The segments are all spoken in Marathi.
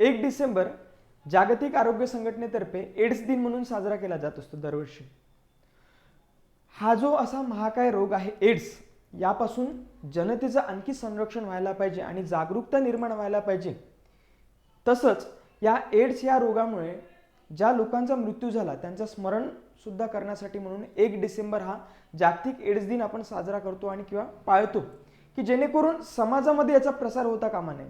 1 डिसेंबर जागतिक आरोग्य संघटनेतर्फे एड्स दिन म्हणून साजरा केला जात असतो दरवर्षी। हा जो असा महाकाय रोग आहे एड्स, यापासून जनतेचं आणखी संरक्षण व्हायला पाहिजे आणि जागरूकता निर्माण व्हायला पाहिजे। तसंच या एड्स या रोगामुळे ज्या लोकांचा मृत्यू झाला त्यांचं स्मरण सुद्धा करण्यासाठी म्हणून 1 डिसेंबर हा जागतिक एड्स दिन आपण साजरा करतो आणि किंवा पाळतो, की जेणेकरून समाजामध्ये याचा प्रसार होता कामा नये।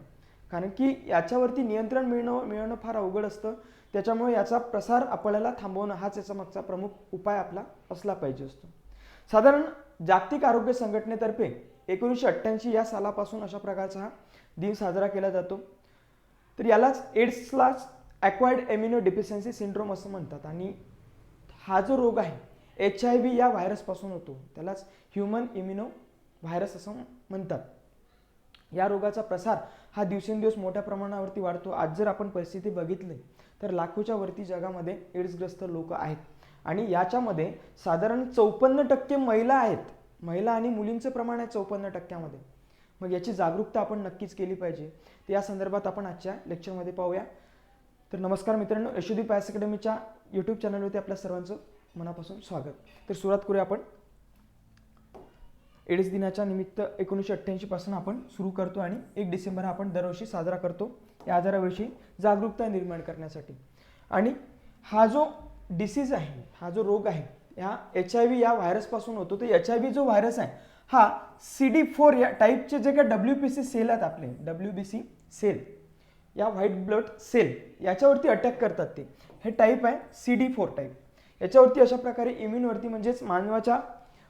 कारण की याच्यावरती नियंत्रण मिळणं फार अवघड असतं, त्याच्यामुळे याचा प्रसार आपल्याला थांबवणं हाच याचा मागचा प्रमुख उपाय आपला असला पाहिजे असतो। साधारण जागतिक आरोग्य संघटनेतर्फे 1988 या सालापासून अशा प्रकारचा हा दिन साजरा केला जातो। तर यालाच एड्सलाच ॲक्वायर्ड इम्युनो डेफिशियन्सी सिंड्रोम असं म्हणतात आणि हा जो रोग आहे HIV या व्हायरसपासून होतो, त्यालाच ह्यूमन इम्युनो व्हायरस असं म्हणतात। या रोगाचा प्रसार हा दिवसेंदिवस मोठ्या प्रमाणावरती वाढतो। आज जर आपण परिस्थिती बघितली तर लाखोच्या वरती जगामध्ये एड्सग्रस्त लोक आहेत आणि याच्यामध्ये साधारण 54% महिला आहेत। महिला आणि मुलींचं प्रमाण आहे 54%मध्ये। मग याची जागरूकता आपण नक्कीच केली पाहिजे। तर या संदर्भात आपण आजच्या लेक्चरमध्ये पाहूया। तर नमस्कार मित्रांनो, यशोदीप आयएस अकॅडमीच्या यूट्यूब चॅनलवरती आपल्या सर्वांचं मनापासून स्वागत। तर सुरुवात करूया आपण एड्स दिनाच्या निमित्त 1988 पासून आपण सुरू करतो आणि 1 डिसेंबर हा आपण दरवर्षी साजरा करतो या आजाराविषयी जागरूकता निर्माण करण्यासाठी। आणि हा जो डिसीज आहे, हा जो रोग आहे, या HIV या व्हायरसपासून होतो। तर HIV जो व्हायरस आहे हा CD4 या टाईपचे जे काही WBC सेल आहेत आपले, WBC सेल या व्हाईट ब्लड सेल याच्यावरती अटॅक करतात। ते हे टाईप आहे CD4 टाईप। याच्यावरती अशा प्रकारे इम्युनवरती म्हणजेच मानवाच्या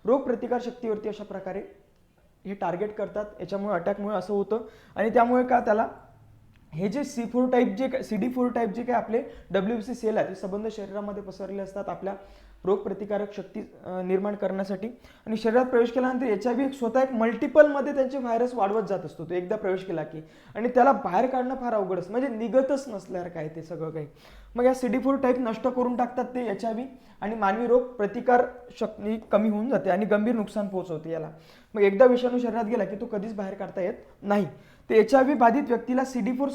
रोगप्रतिकार शक्तीवरती अशा प्रकारे हे टार्गेट करतात। याच्यामुळे अटॅकमुळे असं होतं आणि त्यामुळे का त्याला हे जे CD4 टाईप जे काही आपले WBC सेल आहेत ते संबंध शरीरामध्ये पसरलेले असतात आपल्या रोगप्रतिकारक शक्ती निर्माण करण्यासाठी। आणि शरीरात प्रवेश केल्यानंतर HIV स्वतः एक मल्टिपलमध्ये त्यांचे व्हायरस वाढवत जात असतो तो एकदा प्रवेश केला की, आणि त्याला बाहेर काढणं फार अवघड असतं, म्हणजे निघतच नसल्यावर काय ते सगळं काही। मग या CD4 टाईप नष्ट करून टाकतात ते HIV आणि मानवी रोग प्रतिकार शक्ती कमी होऊन जाते आणि गंभीर नुकसान पोहोचवते याला। मग एकदा विषाणू शरीरात गेला की तो कधीच बाहेर काढता येत नाही। ते HIV बाधित व्यक्तीला CD4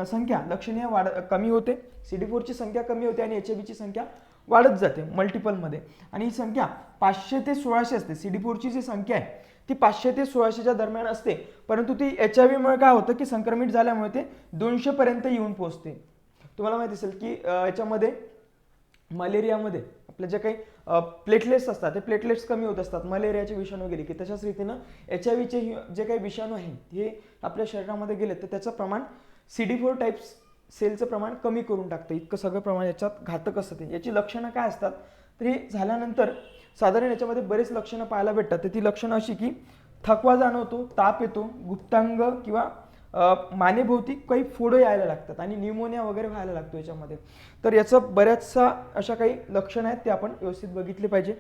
संख्या लक्षणीय कमी होते, CD4 ची संख्या कमी होते आणि HIV ची संख्या वाढत जाते मल्टिपलमध्ये। आणि ही संख्या 500 ते 1600 असते। CD4 ची जी संख्या आहे ती 500 ते 1600च्या दरम्यान असते, परंतु ती HIV मुळे काय होतं की संक्रमित झाल्यामुळे ते 200 पर्यंत येऊन पोहोचते। तुम्हाला माहिती असेल की याच्यामध्ये मलेरियामध्ये आपले जे काही प्लेटलेट्स असतात ते प्लेटलेट्स कमी होत असतात मलेरियाचे विषाणू गेले की। तशाच रीतीनं HIV चे जे काही विषाणू आहेत हे आपल्या शरीरामध्ये गेले तर त्याचं प्रमाण CD4 टाईप्स सेलचं प्रमाण कमी करून टाकतं। इतकं सगळं प्रमाण याच्यात घातक असतं ते। याची लक्षणं काय असतात तर हे झाल्यानंतर साधारण याच्यामध्ये बरेच लक्षणं पाहायला भेटतात। तर ती लक्षणं अशी की थकवा जाणवतो, ताप येतो, गुप्तांग किंवा मानेभोवती काही फोडं यायला लागतात आणि न्यूमोनिया वगैरे व्हायला लागतो याच्यामध्ये। तर याचं बऱ्याचशा अशा काही लक्षणं आहेत ते आपण व्यवस्थित बघितले पाहिजे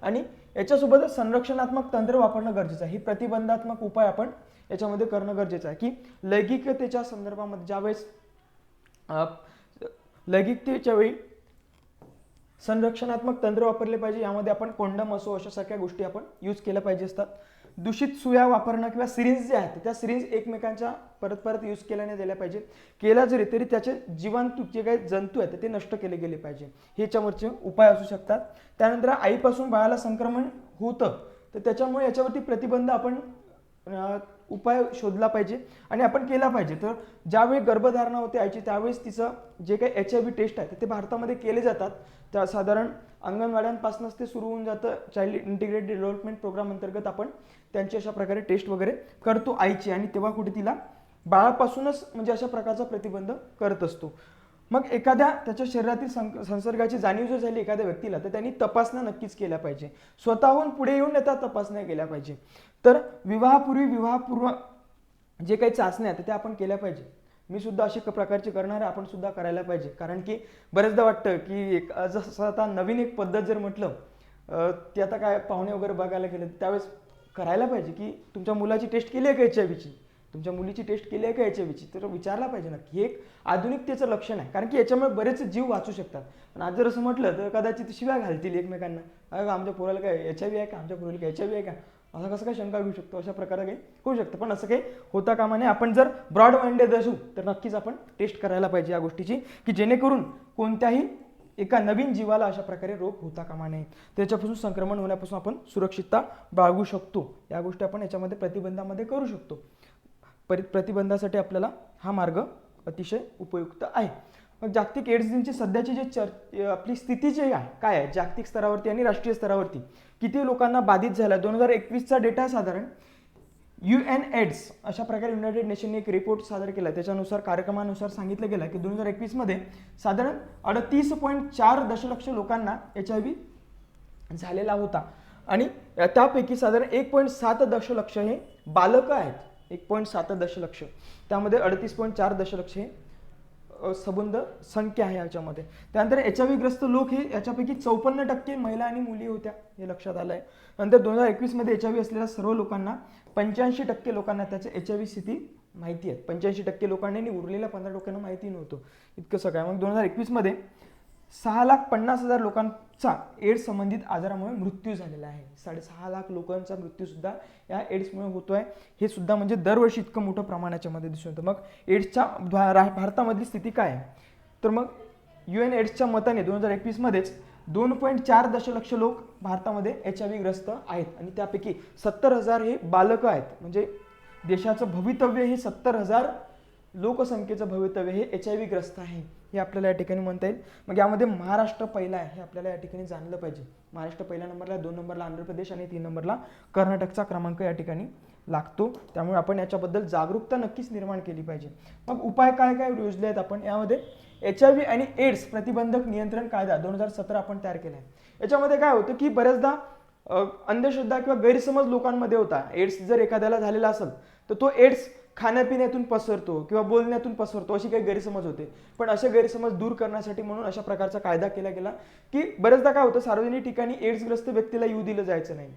आणि याच्यासोबतच संरक्षणात्मक तंत्र वापरणं गरजेचं आहे। ही प्रतिबंधात्मक उपाय आपण याच्यामध्ये करणं गरजेचं आहे की लैंगिकतेच्या संदर्भामध्ये ज्यावेळेस लैंगिकतेच्या वेळी संरक्षणात्मक तंत्र वापरले पाहिजे। यामध्ये आपण कोंडम असो अशा सारख्या गोष्टी आपण यूज केल्या पाहिजे असतात। दूषित सुया वापरणं किंवा सिरिंज जे आहेत त्या सिरिंज एकमेकांच्या परत यूज केल्याने दिल्या पाहिजे। केला जरी तरी त्याचे जीवाणू जे काही जंतू आहेत ते नष्ट केले गेले पाहिजे, हे याच्यावरचे उपाय असू शकतात। त्यानंतर आईपासून बाळाला संक्रमण होतं तर त्याच्यामुळे याच्यावरती प्रतिबंध आपण उपाय शोधला पाहिजे आणि आपण केला पाहिजे। तर ज्यावेळी गर्भधारणा होते आईची त्यावेळेस तिचं जे काही HIV टेस्ट आहे ते भारतामध्ये केले जातात। त्या साधारण अंगणवाड्यांपासूनच ते सुरू होऊन जातं। चाइल्ड इंटिग्रेटेड डेव्हलपमेंट प्रोग्राम अंतर्गत आपण त्यांची अशा प्रकारे टेस्ट वगैरे करतो आईची आणि तेव्हा कुठे तिला बाळापासूनच म्हणजे अशा प्रकारचा प्रतिबंध करत असतो। मग एखाद्या त्याच्या शरीरातील संसर्गाची जाणीव जर झाली एखाद्या व्यक्तीला तर त्यांनी तपासण्या नक्कीच केल्या पाहिजे, स्वतःहून पुढे येऊन येतात तपासण्या केल्या पाहिजे। तर विवाहपूर्व जे काही चाचण्या आहेत त्या आपण केल्या पाहिजे। मी सुद्धा अशी प्रकारची करणार आहे, आपण सुद्धा करायला पाहिजे। कारण की बरेचदा वाटतं की जसं आता नवीन एक पद्धत जर म्हटलं ती आता काय पाहुणे वगैरे बघायला गेले त्यावेळेस करायला पाहिजे की तुमच्या मुलाची टेस्ट केली आहे का HIVची, तुमच्या मुलीची टेस्ट केली आहे का HIVची, तर विचारला पाहिजे ना। हे एक आधुनिकतेचं लक्षण आहे, कारण की याच्यामुळे बरेच जीव वाचू शकतात। पण आज जर असं म्हटलं तर कदाचित शिव्या घालतील एकमेकांना, अगं आमच्या पोराला काय HIV आहे का, आमच्या पोराला काय HIV आहे का, असा कसं काय शंका घेऊ शकतो, अशा प्रकारे काही होऊ शकतं. पण असं काही होता कामा नये. आपण जर ब्रॉड माइंडेड असू तर नक्कीच आपण टेस्ट करायला पाहिजे या गोष्टीची, की जेणेकरून कोणत्याही एका नवीन जीवाला अशा प्रकारे रोग होता कामा नये, त्याच्यापासून संक्रमण होण्यापासून आपण सुरक्षितता बाळगू शकतो. या गोष्टी आपण याच्यामध्ये प्रतिबंधामध्ये करू शकतो. प्रतिबंधासाठी आपल्याला हा मार्ग अतिशय उपयुक्त आहे. मग जागतिक एड्स दिनाची सध्याची जी आपली स्थिती जी आहे काय आहे जागतिक स्तरावरती आणि राष्ट्रीय स्तरावरती, किती लोकांना बाधित झाला. 2021चा डेटा साधारण UN एड्स अशा प्रकारे युनायटेड नेशनने एक रिपोर्ट सादर केला. त्याच्यानुसार कार्यक्रमानुसार सांगितलं गेलं की 2021 मध्ये साधारण 38.4 दशलक्ष लोकांना HIV झालेला होता आणि त्यापैकी साधारण 1.7 दशलक्ष हे बालकं आहेत. 1.7 दशलक्ष, त्यामध्ये 38.4 दशलक्ष हे सबंध संख्या आहे याच्यामध्ये. त्यानंतर HIV ग्रस्त लोक हे याच्यापैकी 54% महिला आणि मुली होत्या, हे लक्षात आलं आहे. नंतर 2021 मध्ये HIV असलेल्या सर्व लोकांना 85% लोकांना त्याचे HIV स्थिती माहिती आहे. 85% लोकांनी आणि उरलेल्या 15% माहिती नव्हतं. इतकं सगळं. मग 2021 मध्ये 6,50,000 लोकांचा एड्स संबंधित आजारामुळे मृत्यू झालेला आहे. 6.5 लाख लोकांचा मृत्यू सुद्धा या एड्समुळे होतोय. हे सुद्धा म्हणजे दरवर्षी इतकं मोठं प्रमाणाच्या मध्ये दिसून येतं. मग एड्सच्या भारतामधली स्थिती काय आहे, तर मग UN एड्सच्या मताने 2021 मध्येच 2.4 दशलक्ष लोक भारतामध्ये HIV ग्रस्त आहेत आणि त्यापैकी 70,000 हे बालकं आहेत. म्हणजे देशाचं भवितव्य हे 70,000 लोकसंख्येचं भवितव्य हे HIV ग्रस्त आहे, हे आपल्याला या ठिकाणी म्हणता येईल. मग यामध्ये महाराष्ट्र पहिला आहे हे आपल्याला या ठिकाणी जाणलं पाहिजे. महाराष्ट्र पहिल्या नंबरला, 2 नंबरला आंध्र प्रदेश आणि 3 नंबरला कर्नाटकचा क्रमांक या ठिकाणी लागतो. त्यामुळे आपण याच्याबद्दल जागरूकता नक्कीच निर्माण केली पाहिजे. मग उपाय काय काय योजले आहेत आपण यामध्ये, HIV आणि एड्स प्रतिबंधक नियंत्रण कायदा 2017 आपण तयार केला आहे. याच्यामध्ये काय होतं की बऱ्याचदा अंधश्रद्धा किंवा गैरसमज लोकांमध्ये होता. एड्स जर एखाद्याला झालेला असेल तर तो एड्स खाण्यापिण्यातून पसरतो किंवा बोलण्यातून पसरतो, अशी काही गैरसमज होते. पण असे गैरसमज दूर करण्यासाठी म्हणून अशा प्रकारचा कायदा केला गेला की बरेचदा काय होतं, सार्वजनिक ठिकाणी एड्सग्रस्त व्यक्तीला येऊ दिलं जायचं नाही.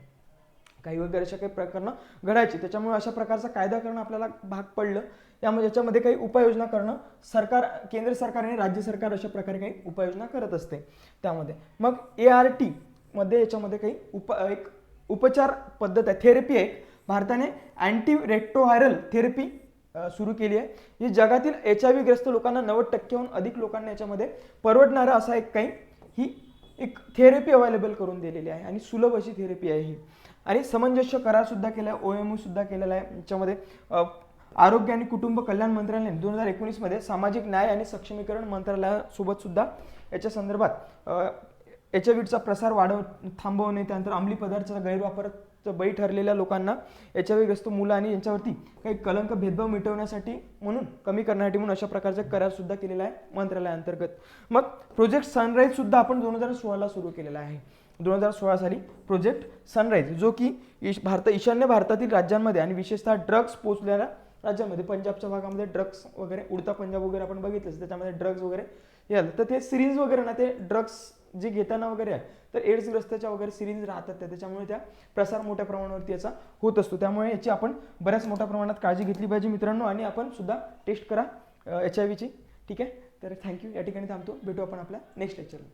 काही वगैरे अशा काही प्रकरणं घडायची. त्याच्यामुळे अशा प्रकारचा कायदा करणं आपल्याला भाग पडलं. याच्यामध्ये काही उपाययोजना करणं सरकार, केंद्र सरकार आणि राज्य सरकार अशा प्रकारे काही उपाययोजना करत असते. त्यामध्ये मग ART मध्ये याच्यामध्ये काही एक उपचार पद्धत आहे, थेरपी आहे. भारताने अँटी रेट्रोव्हायरल थेरपी सुरू केली आहे. ही जगातील HIV ग्रस्त लोकांना 90%हून अधिक लोकांना याच्यामध्ये परवडणारा असा ही एक थेरपी अवेलेबल करून दिलेली आहे आणि सुलभ अशी थेरपी आहे ही. आणि समंजस्य करार सुद्धा केला आहे, OMO सुद्धा केलेला आहे. याच्यामध्ये आरोग्य आणि कुटुंब कल्याण मंत्रालयाने 2019 मध्ये सामाजिक न्याय आणि सक्षमीकरण मंत्रालयासोबत सुद्धा याच्या संदर्भात HIVचा प्रसार थांबवणे, त्यानंतर अंमली पदार्थाचा गैरवापर बळी ठरलेल्या लोकांना, HIV ग्रस्त मुलं आणि यांच्यावरती काही कलंक भेदभाव मिटवण्यासाठी म्हणून, कमी करण्यासाठी म्हणून अशा प्रकारचा करार सुद्धा केलेला आहे मंत्रालयाअंतर्गत. मग प्रोजेक्ट सनराईज सुद्धा आपण 2016 सुरू केलेला आहे. 2016 साली प्रोजेक्ट सनराईज, जो की ईशान्य भारतातील राज्यांमध्ये आणि विशेषतः ड्रग्स पोचलेल्या राज्यांमध्ये, पंजाबच्या भागामध्ये ड्रग्स वगैरे, उडता पंजाब वगैरे आपण बघितलंच, त्याच्यामध्ये ड्रग्स वगैरे याल तर ते सिरिंज वगैरे ना, ते ड्रग्स जे घेताना वगैरे आहे तर एड्सग्रस्ताच्या वगैरे सिरिंज राहतात त्याच्यामुळे त्या प्रसार मोठ्या प्रमाणावरती याचा होत असतो. त्यामुळे याची आपण बऱ्याच मोठ्या प्रमाणात काळजी घेतली पाहिजे मित्रांनो. आणि आपण सुद्धा टेस्ट करा HIVची. ठीक आहे, तर थँक्यू. या ठिकाणी थांबतो. भेटू आपण आपल्या नेक्स्ट लेक्चरला.